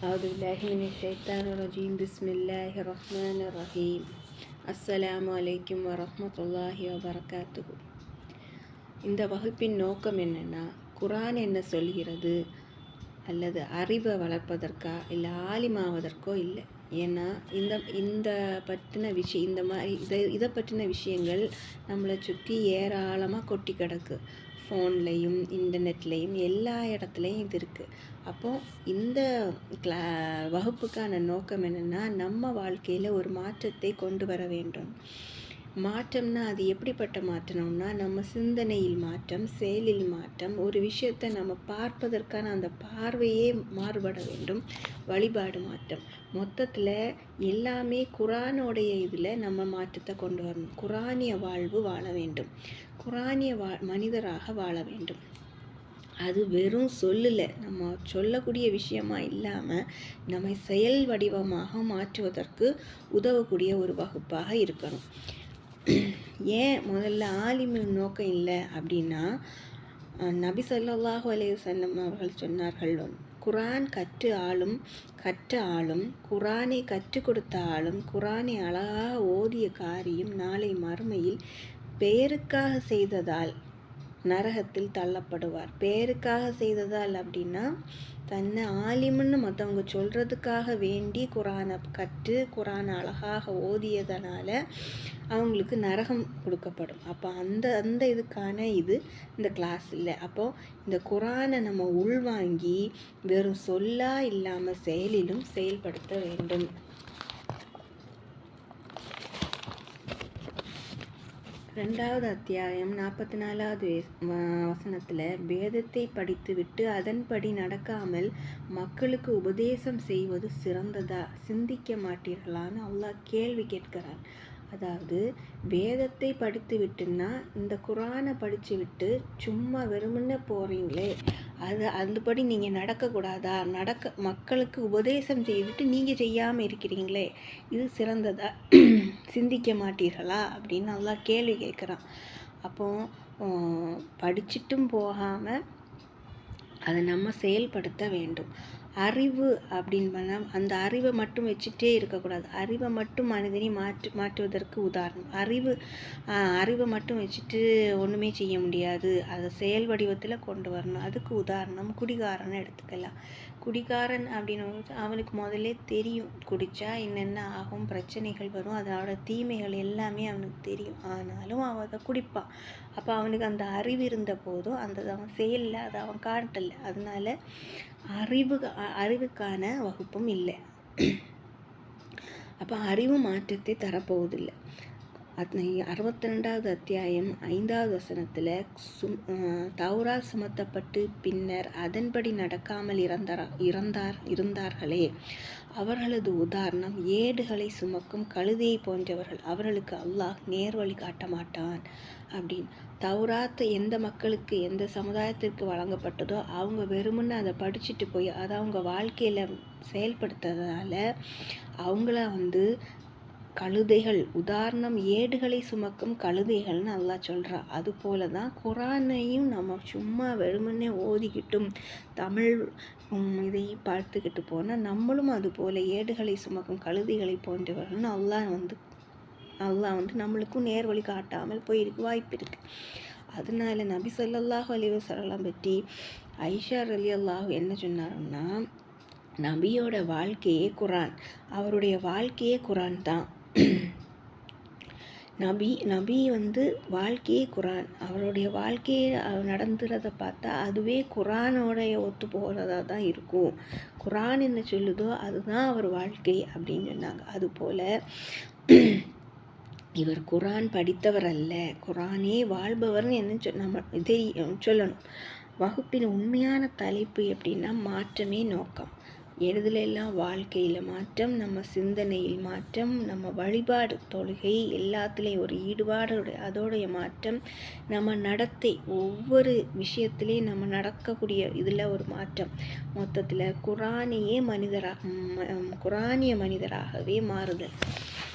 அவுதுபில்லாஹிமினஷைத்தானிர்ரஜீம் பிஸ்மில்லாஹிர்ரஹ்மானிர்ரஹீம். அஸ்ஸலாமு அலைக்கும் வரஹ்மத்துல்லாஹி வபரகாத்துஹு. இந்த வகுப்பின் நோக்கம் என்னென்னா, குர்ஆன் என்ன சொல்கிறது அல்லது அறிவை வளர்ப்பதற்கா இல்லை ஆலிமாவதற்கோ இல்லை. ஏன்னா இந்த பற்றின விஷயம் இந்த மாதிரி இதை பற்றின விஷயங்கள் நம்மளை சுற்றி ஏராளமாக கொட்டி கிடக்கு. ஃபோன்லேயும் இன்டர்நெட்லேயும் எல்லா இடத்துலையும் இது இருக்குது. அப்போது இந்த வகுப்புக்கான நோக்கம் என்னென்னா, நம்ம வாழ்க்கையில் ஒரு மாற்றத்தை கொண்டு வர வேண்டும். மாற்றம்னா அது எப்படிப்பட்ட மாற்றம்னா, நம்ம சிந்தனையில் மாற்றம், செயலில் மாற்றம், ஒரு விஷயத்தை நம்ம பார்ப்பதற்கான அந்த பார்வையே மாறுபட வேண்டும், வழிபாடு மாற்றம். மொத்தத்தில் எல்லாமே குர்ஆனுடைய இதில் நம்ம மாற்றத்தை கொண்டு வரணும். குர்ஆனிய வாழ்வு வாழ வேண்டும், குர்ஆனிய மனிதராக வாழ வேண்டும். அது வெறும் சொல்லல, நம்ம சொல்லக்கூடிய விஷயமா இல்லாமல் நம்மை செயல் வடிவமாக மாற்றுவதற்கு உதவக்கூடிய ஒரு வகுப்பாக இருக்கணும். ஏன் முதல்ல ஆலிமின் நோக்கம் இல்லை அப்படின்னா, நபி ஸல்லல்லாஹு அலைஹி வஸல்லம் அவர்கள் சொன்னார்கள், குர்ஆன் கற்ற ஆளும் குர்ஆனை கற்றுக் கொடுத்த ஆளும் குர்ஆனை அழகாக ஓதிய காரியம் நாளை மறுமையில் பெயருக்காக செய்ததால் நரகத்தில் தள்ளப்படுவார். பேருக்காக செய்ததால் அப்படின்னா, தன்னை ஆலிமுன்னு மற்றவங்க சொல்கிறதுக்காக வேண்டி குர்ஆனை கற்று குர்ஆனை அழகாக ஓதியதனால அவங்களுக்கு நரகம் கொடுக்கப்படும். அப்போ அந்த இதுக்கான இந்த கிளாஸ் இல்லை. அப்போது இந்த குர்ஆனை நம்ம உள்வாங்கி வெறும் சொல்லா இல்லாமல் செயலிலும் செயல்படுத்த வேண்டும். ரெண்டாவது அத்தியாயம் 44வது வசனத்தில், வேதத்தை படித்துவிட்டு அதன்படி நடக்காமல் மக்களுக்கு உபதேசம் செய்வது சிறந்ததா, சிந்திக்க மாட்டீர்களான்னு அல்லாஹ் கேள்வி கேட்கிறான். அதாவது வேதத்தை படித்து விட்டுன்னா, இந்த குர்ஆனை படித்து விட்டு சும்மா வெறுமனே போகிறீங்களே, அதுபடி நீங்கள் நடக்கக்கூடாதா, மக்களுக்கு உபதேசம் செய்துட்டு நீங்கள் செய்யாமல் இருக்கிறீங்களே, இது சிறந்ததா, சிந்திக்க மாட்டீர்களா அப்படின்னு அல்லாஹ் கேள்வி கேட்குறான். அப்போது படிச்சுட்டும் போகாமல் அதை நம்ம செயல்படுத்த வேண்டும். அறிவு அப்படின்னு பண்ணால் அந்த அறிவை மட்டும் வச்சுட்டே இருக்கக்கூடாது. அறிவை மட்டும் மனிதனை மாற்றுவதற்கு உதாரணம். அறிவை மட்டும் வச்சுட்டு ஒன்றுமே செய்ய முடியாது, அதை செயல் வடிவத்தில் கொண்டு வரணும். அதுக்கு உதாரணம் குடிகாரனை எடுத்துக்கலாம். குடிகாரன் அப்படின்னு அவனுக்கு முதல்ல தெரியும், குடித்தா என்னென்ன ஆகும், பிரச்சனைகள் வரும், அதோட தீமைகள் எல்லாமே அவனுக்கு தெரியும். ஆனாலும் அவன் அதை குடிப்பான். அப்போ அவனுக்கு அந்த அறிவு இருந்த போதும் அவன் செயலில் அதை அவன் காட்டலை. அதனால அறிவுக்கான வகுப்பும் இல்லை. அப்போ அறிவு மாற்றத்தை தரப்போவதில்லை. 62வது அத்தியாயம் 5வது வசனத்தில், தௌராத் சுமத்தப்பட்டு பின்னர் அதன்படி நடக்காமல் இருந்தார்களே, அவர்களது உதாரணம் ஏடுகளை சுமக்கும் கழுதையை போன்றவர்கள், அவர்களுக்கு அல்லாஹ் நேர்வழி காட்ட மாட்டான் அப்படின்னு. தௌராத் எந்த மக்களுக்கு எந்த சமுதாயத்திற்கு வழங்கப்பட்டதோ அவங்க வெறுமனே அதை படிச்சுட்டு போய் அதை அவங்க வாழ்க்கையில் செயல்படுத்துறதுனால அவங்கள கழுதைகள், உதாரணம் ஏடுகளை சுமக்கும் கழுதைகள்னு அல்லாஹ் சொல்கிறான். அது போல தான் குர்ஆனையும் நம்ம சும்மா வெறுமனே ஓதிக்கிட்டும் தமிழ் இதை பார்த்துக்கிட்டு போனால் நம்மளும் அது போல் ஏடுகளை சுமக்கும் கழுதைகளை போன்றவர்கள்னு அல்லாஹ் நம்மளுக்கும் நேர்வழி காட்டாமல் போயிருக்கு வாய்ப்பு இருக்குது. அதனால நபி ஸல்லல்லாஹு அலைஹி வஸல்லம் பற்றி ஆயிஷா ரலியல்லாஹு என்ன சொன்னாருன்னா, நபியோட வாழ்க்கையே குர்ஆன், அவருடைய வாழ்க்கையே குர்ஆன் தான். நபி வாழ்க்கையே குர்ஆன், அவருடைய வாழ்க்கையை நடந்துறதை பார்த்தா அதுவே குர்ஆனோடைய ஒத்து போகிறதா தான் இருக்கும். குர்ஆன் என்ன சொல்லுதோ அதுதான் அவர் வாழ்க்கை அப்படின்னு சொன்னாங்க. அதுபோல் இவர் குர்ஆன் படித்தவர் அல்ல, குர்ஆனே வாழ்பவர்னு என்ன நம்ம சொல்லணும். வகுப்பின் உண்மையான தலைப்பு எப்படின்னா, மாற்றமே நோக்கம். எல்லாம் வாழ்க்கையில் மாற்றம், நம்ம சிந்தனையில் மாற்றம், நம்ம வழிபாடு தொழுகை எல்லாத்துலேயும் ஒரு ஈடுபாடு, அதோடைய மாற்றம், நம்ம நடத்தை ஒவ்வொரு விஷயத்துலேயும் நம்ம நடக்கக்கூடிய இதில் ஒரு மாற்றம். மொத்தத்தில் குர்ஆனிய மனிதராகவே மாறுதல்.